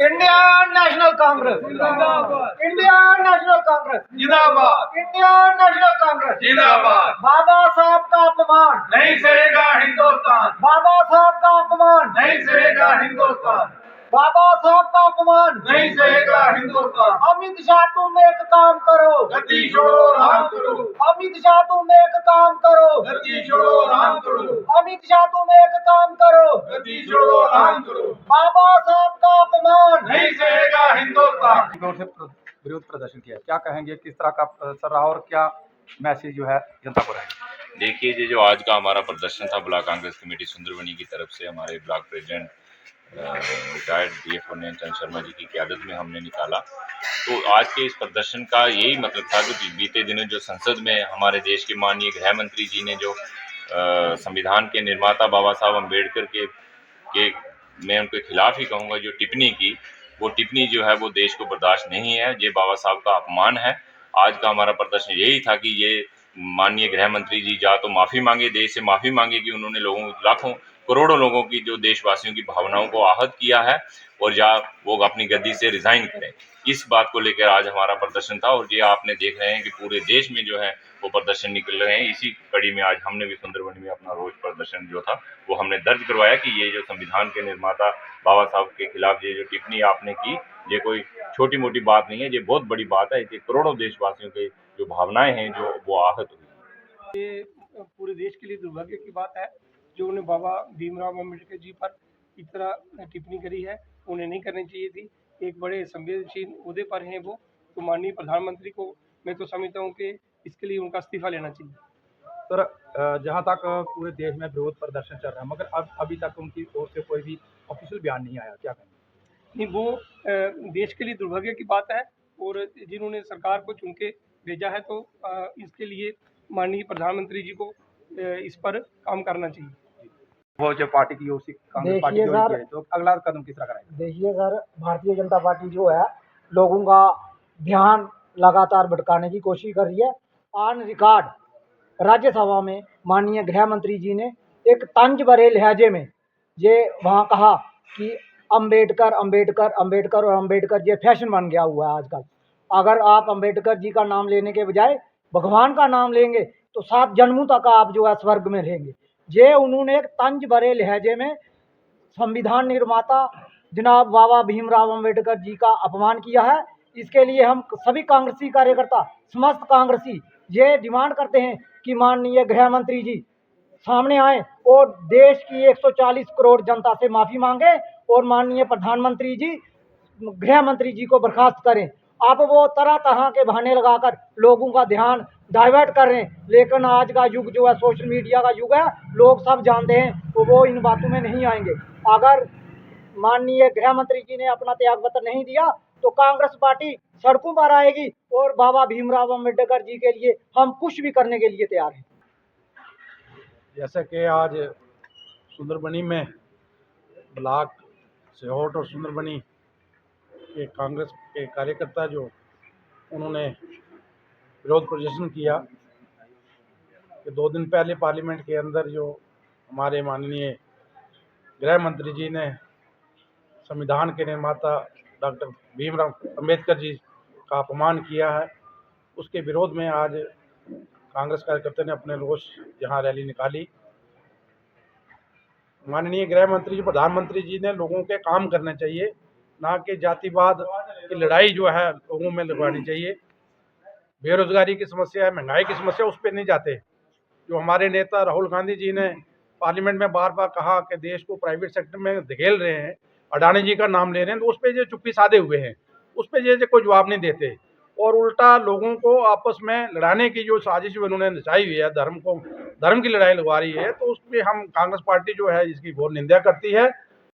Indian national Congress जिंदाबाद Indian national Congress जिंदाबाद Indian national Congress जिंदाबाद। बाबा साहब का अपमान नहीं सहेगा हिंदुस्तान, बाबा साहब का अपमान नहीं सहेगा हिंदुस्तान, बाबा साहब का अपमान नहीं सहेगा हिंदुस्तान। अमित शाह तुम एक काम करो गद्दी छोड़ो राम करो, अमित शाह तुम एक काम करो गद्दी छोड़ो राम करो, अमित शाह तुम एक काम करो गद्दी छोड़ो राम करो, बाबा साहब का अपमान नहीं सहेगा हिंदुस्तान। जोर से विरोध प्रदर्शन किया, क्या कहेंगे, किस तरह का असर रहा और क्या मैसेज जो है जनता को रहेगा? देखिए, ये जो आज का हमारा प्रदर्शन था ब्लॉक कांग्रेस कमेटी सुंदरबनी की तरफ से, हमारे block president retired DF Chand Sharma ji की क़यादत में हमने निकाला। तो आज के इस प्रदर्शन का यही मतलब था कि बीते दिनों जो संसद में हमारे देश के माननीय गृह मंत्री जी ने जो संविधान के निर्माता बाबा साहब अम्बेडकर के मैं उनके खिलाफ ही कहूँगा जो टिप्पणी की, वो टिप्पणी जो है वो देश को बर्दाश्त नहीं है। ये बाबा साहब का अपमान है। आज का हमारा प्रदर्शन यही था कि ये माननीय गृह मंत्री जी या तो माफ़ी मांगे, देश से माफ़ी मांगे कि उन्होंने लोगों, लाखों करोड़ों लोगों की, जो देशवासियों की भावनाओं को आहत किया है, और या वो अपनी गद्दी से रिज़ाइन करें। इस बात को लेकर आज हमारा प्रदर्शन था, और ये आपने देख रहे हैं कि पूरे देश में जो है वो प्रदर्शन निकल रहे हैं। इसी कड़ी में आज हमने भी सुंदरबनी में अपना रोज प्रदर्शन जो था वो हमने दर्ज करवाया कि ये जो संविधान के निर्माता बाबा साहब के खिलाफ ये जो टिप्पणी आपने की, ये कोई छोटी मोटी बात नहीं है, ये बहुत बड़ी बात है। ये करोड़ों देशवासियों के जो भावनाएं हैं जो वो आहत हुई। ये पूरे देश के लिए दुर्भाग्य की बात है जो उन्हें बाबा भीमराव अम्बेडकर जी पर इस तरह टिप्पणी करी है, उन्हें नहीं करनी चाहिए थी। एक बड़े संवेदनशील ओहदे पर हैं वो, तो माननीय प्रधानमंत्री को मैं तो समझता हूँ कि इसके लिए उनका इस्तीफा लेना चाहिए। सर, जहाँ तक पूरे देश में विरोध प्रदर्शन चल रहा है, मगर अब अभी तक उनकी ओर से कोई भी ऑफिशियल बयान नहीं आया, क्या कहेंगे? नहीं, वो देश के लिए दुर्भाग्य की बात है, और जिन्होंने सरकार को चुन के भेजा है तो इसके लिए माननीय प्रधानमंत्री जी को इस पर काम करना चाहिए। वो जो पार्टी की ओर से, कांग्रेस पार्टी की ओर से है, तो अगला कदम किस तरह का रहेगा? देखिए सर, भारतीय जनता पार्टी जो है लोगों का ध्यान लगातार भटकाने की कोशिश कर रही है। ऑन रिकॉर्ड राज्यसभा में माननीय गृह मंत्री जी ने एक तंज भरे लहजे में ये वहाँ कहा कि अंबेडकर अंबेडकर अंबेडकर और अंबेडकर ये फैशन बन गया हुआ है आजकल। अगर आप अंबेडकर जी का नाम लेने के बजाय भगवान का नाम लेंगे तो 7 जन्मों तक आप जो है स्वर्ग में रहेंगे। ये उन्होंने एक तंज भरे लहजे में संविधान निर्माता जनाब बाबा भीमराव अम्बेडकर जी का अपमान किया है। इसके लिए हम सभी कांग्रेसी कार्यकर्ता, समस्त कांग्रेसी ये डिमांड करते हैं कि माननीय गृह मंत्री जी सामने आए और देश की 140 करोड़ जनता से माफ़ी मांगे और माननीय प्रधानमंत्री जी गृह मंत्री जी को बर्खास्त करें। अब वो तरह तरह के बहाने लगाकर लोगों का ध्यान डाइवर्ट कर रहे हैं, लेकिन आज का युग जो है सोशल मीडिया का युग है, लोग सब जानते हैं, तो वो इन बातों में नहीं आएंगे। अगर माननीय गृह मंत्री जी ने अपना त्यागपत्र नहीं दिया तो कांग्रेस पार्टी सड़कों पर आएगी और बाबा भीमराव अम्बेडकर जी के लिए हम कुछ भी करने के लिए तैयार हैं। जैसा कि आज सुंदरबनी में ब्लॉक सिहोट और सुंदरबनी के कांग्रेस के कार्यकर्ता जो उन्होंने विरोध प्रदर्शन किया कि 2 दिन पहले पार्लियामेंट के अंदर जो हमारे माननीय गृह मंत्री जी ने संविधान के निर्माता डॉक्टर भीमराव अम्बेडकर जी का अपमान किया है, उसके विरोध में आज कांग्रेस कार्यकर्ता ने अपने रोष यहाँ रैली निकाली। माननीय गृह मंत्री जी, प्रधानमंत्री जी ने लोगों के काम करने चाहिए, ना कि जातिवाद की लड़ाई जो है लोगों में लगवानी चाहिए। बेरोजगारी की समस्या है, महंगाई की समस्या, उस पर नहीं जाते। जो हमारे नेता राहुल गांधी जी ने पार्लियामेंट में बार बार कहा कि देश को प्राइवेट सेक्टर में धकेल रहे हैं, अडानी जी का नाम ले रहे हैं, तो उस पर ये चुप्पी साधे हुए हैं, उस पर ये कोई जवाब नहीं देते, और उल्टा लोगों को आपस में लड़ाने की जो साजिश उन्होंने रचाई हुई है, धर्म की लड़ाई लगवा रही है, तो उस पर हम कांग्रेस पार्टी जो है इसकी घोर निंदा करती है।